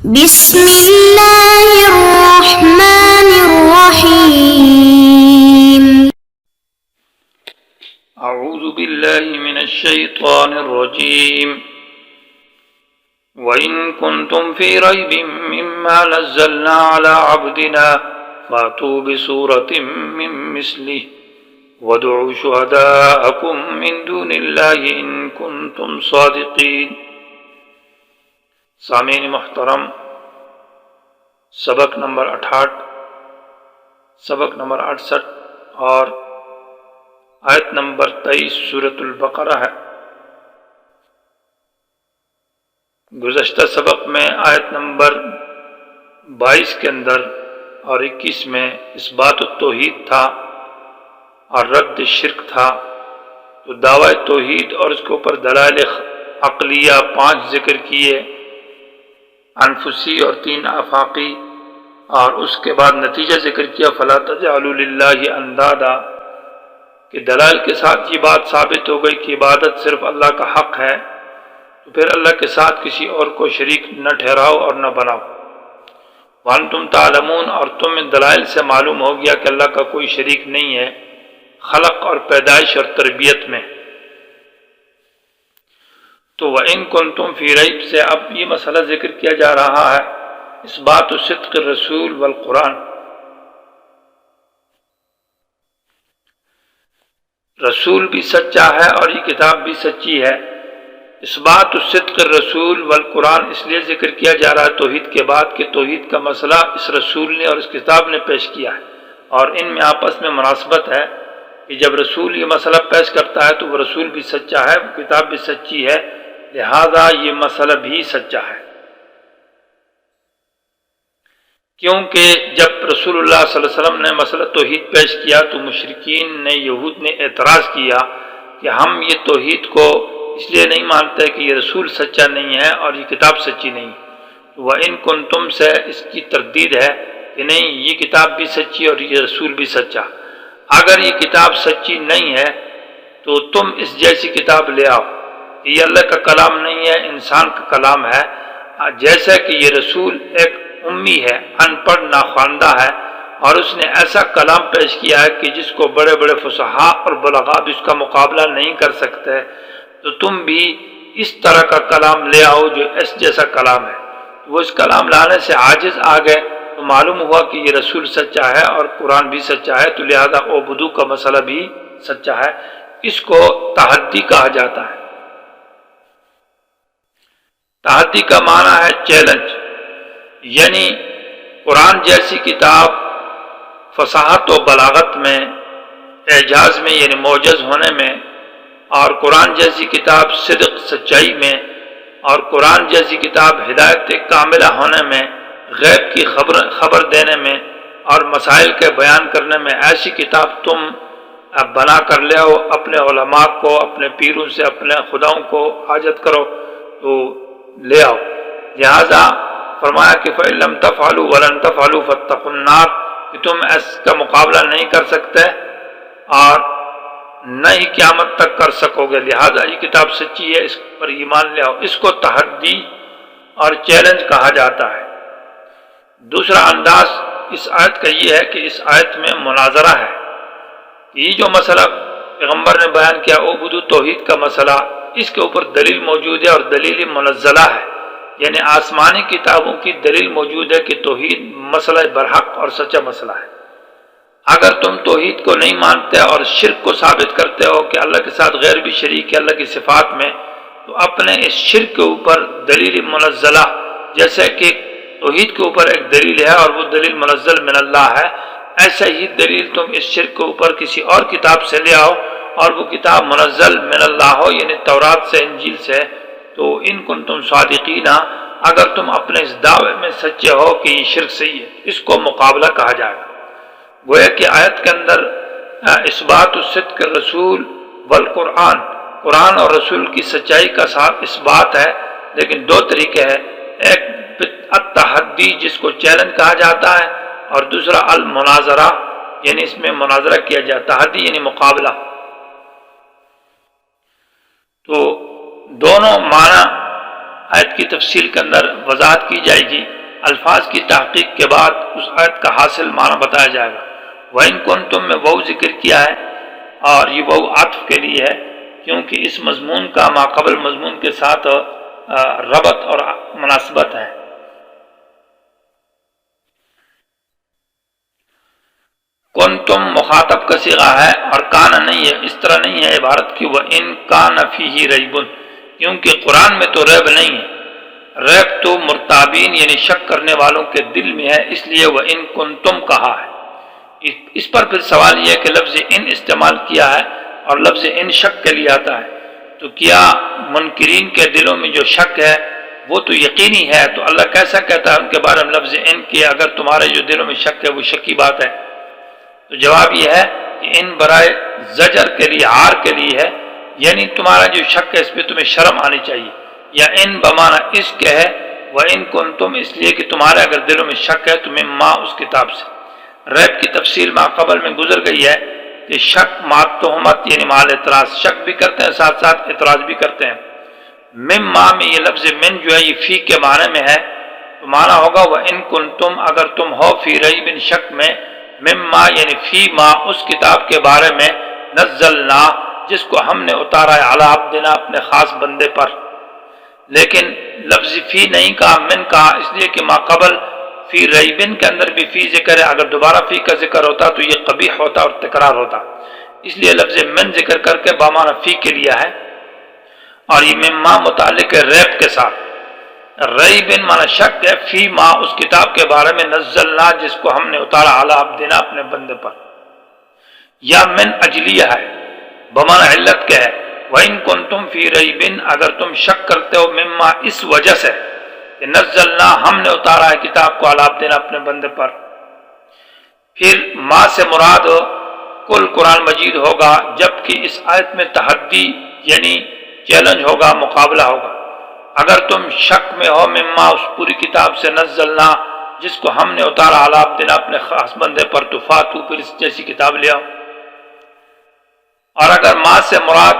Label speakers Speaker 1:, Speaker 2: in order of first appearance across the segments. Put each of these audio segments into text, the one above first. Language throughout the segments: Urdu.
Speaker 1: بسم الله الرحمن الرحيم.
Speaker 2: اعوذ باللہ من الشیطان الرجیم وَإِن كُنتُمْ فِي رَيْبٍ مِّمَّا نَزَّلْنَا عَلَىٰ عَبْدِنَا فَأْتُوا بِسُورَةٍ مِّن مِّثْلِهِ وَادْعُوا شُهَدَاءَكُم مِّن دُونِ اللَّهِ إِن كُنتُمْ صَادِقِينَ۔ سامعین محترم، سبق نمبر 68 اور آیت نمبر 23 سورۃ البقرہ ہے۔ گزشتہ سبق میں آیت نمبر 22 کے اندر اور 21 میں اثبات التوحید تھا اور رد شرک تھا، تو دعوی توحید اور اس کے اوپر دلائل عقلیہ 5 ذکر کیے، انفسی اور 3 آفاقی، اور اس کے بعد نتیجہ ذکر کیا فلا تجعلوا للہ اندادا، کہ دلائل کے ساتھ یہ بات ثابت ہو گئی کہ عبادت صرف اللہ کا حق ہے، تو پھر اللہ کے ساتھ کسی اور کو شریک نہ ٹھہراؤ اور نہ بناؤ۔ وانتم تعلمون، اور تمہیں دلائل سے معلوم ہو گیا کہ اللہ کا کوئی شریک نہیں ہے خلق اور پیدائش اور تربیت میں۔ تو وَإِن كُنتُمْ فِي رَيْبٍ سے اب یہ مسئلہ ذکر کیا جا رہا ہے، اثبات صدق الرسول والقرآن۔ رسول بھی سچا ہے اور یہ کتاب بھی سچی ہے۔ اثبات صدق الرسول والقرآن اس لیے ذکر کیا جا رہا ہے توحید کے بعد کہ توحید کا مسئلہ اس رسول نے اور اس کتاب نے پیش کیا ہے، اور ان میں آپس میں مناسبت ہے کہ جب رسول یہ مسئلہ پیش کرتا ہے تو وہ رسول بھی سچا ہے، وہ کتاب بھی سچی ہے، لہذا یہ مسئلہ بھی سچا ہے۔ کیونکہ جب رسول اللہ صلی اللہ علیہ وسلم نے مسئلہ توحید پیش کیا تو مشرکین نے، یہود نے اعتراض کیا کہ ہم یہ توحید کو اس لیے نہیں مانتے کہ یہ رسول سچا نہیں ہے اور یہ کتاب سچی نہیں۔ وَإِن كُنتُم سے اس کی تردید ہے کہ نہیں، یہ کتاب بھی سچی اور یہ رسول بھی سچا۔ اگر یہ کتاب سچی نہیں ہے تو تم اس جیسی کتاب لے آؤ۔ یہ اللہ کا کلام نہیں ہے، انسان کا کلام ہے، جیسا کہ یہ رسول ایک امی ہے، ان پڑھ ناخواندہ ہے، اور اس نے ایسا کلام پیش کیا ہے کہ جس کو بڑے بڑے فصحاء اور بلغاء بھی اس کا مقابلہ نہیں کر سکتے، تو تم بھی اس طرح کا کلام لے آؤ جو اس جیسا کلام ہے۔ وہ اس کلام لانے سے عاجز آ گئے، تو معلوم ہوا کہ یہ رسول سچا ہے اور قرآن بھی سچا ہے، تو لہذا عبودو کا مسئلہ بھی سچا ہے۔ اس کو تحدی کہا جاتا ہے۔ تحدی کا معنی ہے چیلنج، یعنی قرآن جیسی کتاب فصاحت و بلاغت میں، اعجاز میں یعنی معجز ہونے میں، اور قرآن جیسی کتاب صدق سچائی میں، اور قرآن جیسی کتاب ہدایت کاملہ ہونے میں، غیب کی خبر دینے میں اور مسائل کے بیان کرنے میں، ایسی کتاب تم بنا کر لے آؤ، اپنے علماء کو، اپنے پیروں سے، اپنے خداؤں کو حاجت کرو تو لے آؤ۔ لہذا فرمایا کہ فَإِن لَّمْ تَفْعَلُوا وَلَن تَفْعَلُوا فَاتَّقُوا النَّارَ، کہ تم اس کا مقابلہ نہیں کر سکتے اور نہ ہی قیامت تک کر سکو گے، لہذا یہ کتاب سچی ہے، اس پر ایمان لے آؤ۔ اس کو تحدی اور چیلنج کہا جاتا ہے۔ دوسرا انداز اس آیت کا یہ ہے کہ اس آیت میں مناظرہ ہے۔ یہ جو مسئلہ پیغمبر نے بیان کیا عبودو توحید کا مسئلہ، اس کے اوپر دلیل موجود ہے اور دلیل منزلہ ہے، یعنی آسمانی کتابوں کی دلیل موجود ہے کہ توحید مسئلہ برحق اور سچا مسئلہ ہے۔ اگر تم توحید کو نہیں مانتے اور شرک کو ثابت کرتے ہو کہ اللہ کے ساتھ غیر بھی شریک ہے اللہ کی صفات میں، تو اپنے اس شرک کے اوپر دلیل منزلہ، جیسے کہ توحید کے اوپر ایک دلیل ہے اور وہ دلیل منزل من اللہ ہے، ایسا ہی دلیل تم اس شرک کے اوپر کسی اور کتاب سے لے آؤ اور وہ کتاب منزل من اللہ ہو، یعنی تورات سے، انجیل سے۔ تو ان کنتم صادقین، اگر تم اپنے اس دعوے میں سچے ہو کہ یہ شرک صحیح ہے، اس کو مقابلہ کہا جائے گا۔ گویا کہ آیت کے اندر اثبات صدق الرسول والقرآن، قرآن اور رسول کی سچائی کا ساتھ اثبات ہے، لیکن 2 طریقے ہیں، ایک التحدی جس کو چیلنج کہا جاتا ہے، اور دوسرا المناظرہ، یعنی اس میں مناظرہ کیا جاتا ہے، تحدی یعنی مقابلہ۔ تو دونوں معنی آیت کی کی تفصیل کے اندر وضاحت کی جائے گی، الفاظ کی تحقیق کے بعد اس آیت کا حاصل معنی بتایا جائے گا۔ وَإِن كُنتُم میں وَو ذکر کیا ہے اور یہ وَو عطف کے لیے ہے، کیونکہ اس مضمون کا ماقبل مضمون کے ساتھ ربط اور مناسبت ہے۔ کنتم مخاطب کا صیغہ ہے اور کان نہیں ہے، اس طرح نہیں ہے عبارت کی وَإِن كَانَ فِيهِ رَيْبٌ، کیونکہ قرآن میں تو ریب نہیں ہے، ریب تو مرتابین یعنی شک کرنے والوں کے دل میں ہے، اس لیے وَإِن كُنتم کہا ہے۔ اس پر پھر سوال یہ ہے کہ لفظ ان استعمال کیا ہے اور لفظ ان شک کے لیے آتا ہے، تو کیا منکرین کے دلوں میں جو شک ہے وہ تو یقینی ہے، تو اللہ کیسا کہتا ہے ان کے بارے میں لفظ ان کہ اگر تمہارے جو دلوں میں شک ہے وہ شک کی بات ہے؟ تو جواب یہ ہے کہ ان برائے زجر کے لیے، عار کے لیے ہے، یعنی تمہارا جو شک ہے اس پہ تمہیں شرم آنی چاہیے، یا ان بمانا اس کے ہے، وَإِن كُنتُم اس لیے کہ تمہارے اگر دلوں میں شک ہے تمہیں ماں اس کتاب سے۔ ریب کی تفصیل ما قبل میں گزر گئی ہے کہ شک مع تہمت یعنی مع اعتراض، شک بھی کرتے ہیں ساتھ ساتھ اعتراض بھی کرتے ہیں۔ مما میں یہ لفظ من جو ہے یہ فی کے معنی میں ہے، تو معنی ہوگا وَإِن كُنتُم اگر تم ہو فی ریب شک میں، مما یعنی فی ما اس کتاب کے بارے میں، نزلنا جس کو ہم نے اتارا ہے، علی عبدنا اپنے خاص بندے پر، لیکن لفظ فی نہیں کہا، من کہا، اس لیے کہ ما قبل فی ریبن کے اندر بھی فی ذکر ہے، اگر دوبارہ فی کا ذکر ہوتا تو یہ قبیح ہوتا اور تکرار ہوتا، اس لیے لفظ من ذکر کر کے بامعنی فی کے لیا ہے، اور یہ مما متعلق ہے ریب کے ساتھ۔ ریبن معنی شک ہے، فی ما اس کتاب کے بارے میں، نزلنا جس کو ہم نے اتارا، علی عبدنا اپنے بندے پر، یا من اجلیہ ہے بمعنی علت کے ہے، وَإِن كُنتُم فِي رَيْبٍ اگر تم شک کرتے ہو، مما اس وجہ سے کہ نزلنا ہم نے اتارا ہے کتاب کو، علی عبدنا اپنے بندے پر۔ پھر ما سے مراد کل قرآن مجید ہوگا، جبکہ اس آیت میں تحدی یعنی چیلنج ہوگا، مقابلہ ہوگا۔ اگر تم شک میں ہو مما اس پوری کتاب سے، نزلنا جس کو ہم نے اتارا، علی عبدنا اپنے خاص بندے پر، تو فاتو پھر اس جیسی کتاب لے آؤ۔ اور اگر ما سے مراد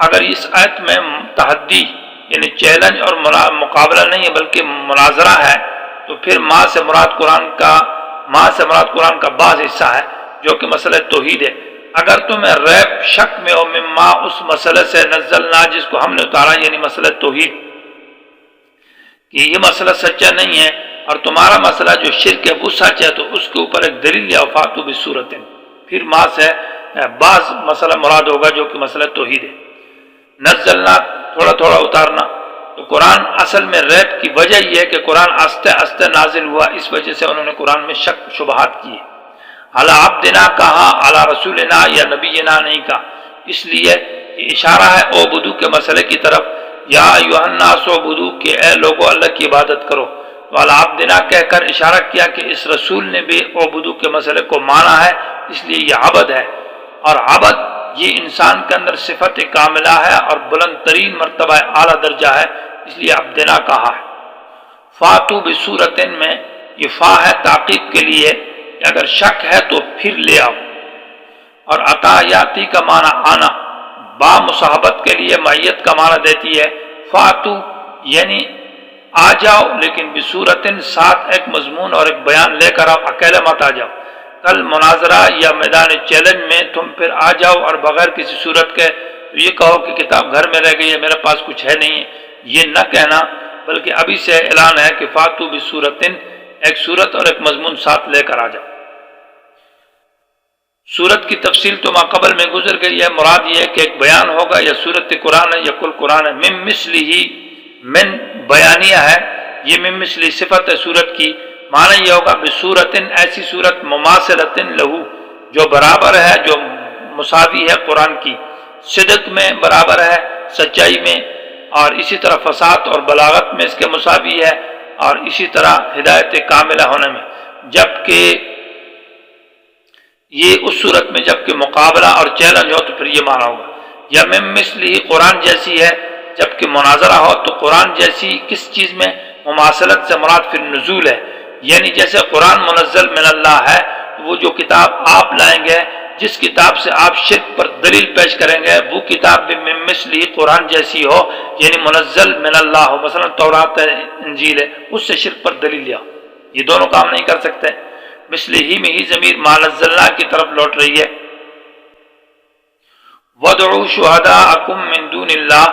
Speaker 2: اگر اس آیت میں تحدی یعنی چیلنج اور مقابلہ نہیں ہے بلکہ مناظرہ ہے، تو پھر ما سے مراد قرآن کا بعض حصہ ہے جو کہ مسئلہ توحید ہے۔ اگر تمہیں ریب شک میں ہو مما اس مسئلے سے، نزلنا جس کو ہم نے اتارا یعنی مسئلہ توحید، کہ یہ مسئلہ سچا نہیں ہے اور تمہارا مسئلہ جو شرک ہے وہ سچ ہے، تو اس کے اوپر ایک دلیل یا فاتو بصورت، پھر ما سے بعض مسئلہ مراد ہوگا جو کہ مسئلہ توحید ہے۔ نزلنا تھوڑا تھوڑا اتارنا، تو قرآن اصل میں ریب کی وجہ یہ ہے کہ قرآن آہستہ آہستہ نازل ہوا، اس وجہ سے انہوں نے قرآن میں شک شبہات کیے۔ علی عبدنا کہا، علی رسولنا یا نبینا نہیں کہا، اس لیے یہ اشارہ ہے اعبدو کے مسئلے کی طرف، یا ایھا الناس اعبدو کہ اے لوگو اللہ کی عبادت کرو، تو علی عبدنا کہہ کر اشارہ کیا کہ اس رسول نے بھی اعبدو کے مسئلے کو مانا ہے، اس لیے یہ عبد ہے، اور عبد یہ انسان کے اندر صفت کاملہ ہے اور بلند ترین مرتبہ اعلیٰ درجہ ہے، اس لیے عبدنا کہا ہے۔ فاتو بصورت میں یہ فا ہے تعقیب کے لیے کہ اگر شک ہے تو پھر لے آؤ، اور عطا یاتی کا معنی آنا، با مصاحبت کے لیے معیت کا معنی دیتی ہے۔ فاتو یعنی آ جاؤ، لیکن بصورت ساتھ ایک مضمون اور ایک بیان لے کر آؤ، اکیلے مت آ جاؤ۔ کل مناظرہ یا میدان چیلنج میں تم پھر آ جاؤ اور بغیر کسی صورت کے یہ کہو کہ کتاب گھر میں رہ گئی ہے، میرے پاس کچھ ہے نہیں ہے، یہ نہ کہنا، بلکہ ابھی سے اعلان ہے کہ فاتو بصورت، ایک صورت اور ایک مضمون ساتھ لے کر آ جاؤ۔ صورت کی تفصیل تو ماقبل میں گزر گئی ہے، مراد یہ ہے کہ ایک بیان ہوگا، یا صورت قرآن ہے یا کل قرآن ہے۔ من مثلہ، من بیانیہ ہے، یہ من مثلہ صفت ہے صورت کی، معنی یہ ہوگا بصورت ایسی صورت، مماثلۃ لہو جو برابر ہے، جو مساوی ہے قرآن کی، صدق میں برابر ہے، سچائی میں، اور اسی طرح فصاحت اور بلاغت میں اس کے مساوی ہے، اور اسی طرح ہدایت کاملہ ہونے میں، جبکہ یہ اس صورت میں جبکہ مقابلہ اور چیلنج ہو تو پھر یہ معنی ہوگا۔ یا من مثلہ قرآن جیسی ہے، جبکہ مناظرہ ہو تو قرآن جیسی کس چیز میں؟ مماثلت سے مراد پھر نزول ہے، یعنی جیسے قرآن منزل من اللہ ہے، تو وہ جو کتاب آپ لائیں گے جس کتاب سے آپ شرک پر دلیل پیش کریں گے وہ کتاب بھی من مثلی قرآن جیسی ہو، یعنی منزل من اللہ ہو، مثلا تورات ہے، انجیل ہے، اس سے شرک پر دلیل لیا، یہ دونوں کام نہیں کر سکتے۔ مثلی ہی میں ہی ضمیر ما نزلنا کی طرف لوٹ رہی ہے۔ وَادْعُوا شُهَدَاءَكُم مِّن دُونِ اللَّهِ،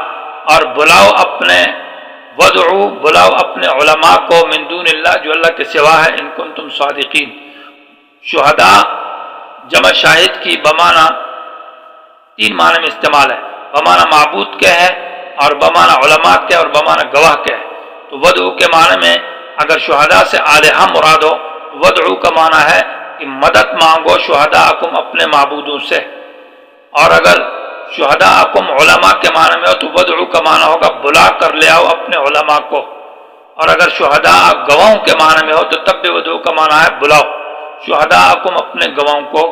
Speaker 2: اور بلاؤ اپنے علماء کو من دون اللہ، جو اللہ کے سوا ہے، ان کنتم صادقین۔ شہداء جمع شاہد کی بمانا تین معنی میں استعمال ہے، بمانا معبود کے ہے، اور بمانا علماء کے، اور بمانا گواہ کے ہے۔ تو ودعو کے معنی میں اگر شہداء سے آلہہ مراد ہو، ودعو کا معنی ہے کہ مدد مانگو شہداءکم اپنے معبودوں سے، اور اگر شہداءکم علماء کے معنی میں ہو تو ودعو کا معنی ہوگا بلا کر لے آؤ اپنے علماء کو، اور اگر شہداء گواہوں کے معنی میں ہو تو تب بھی ودعو کا معنی ہے بلاؤ شہداءکم اپنے گواہوں کو۔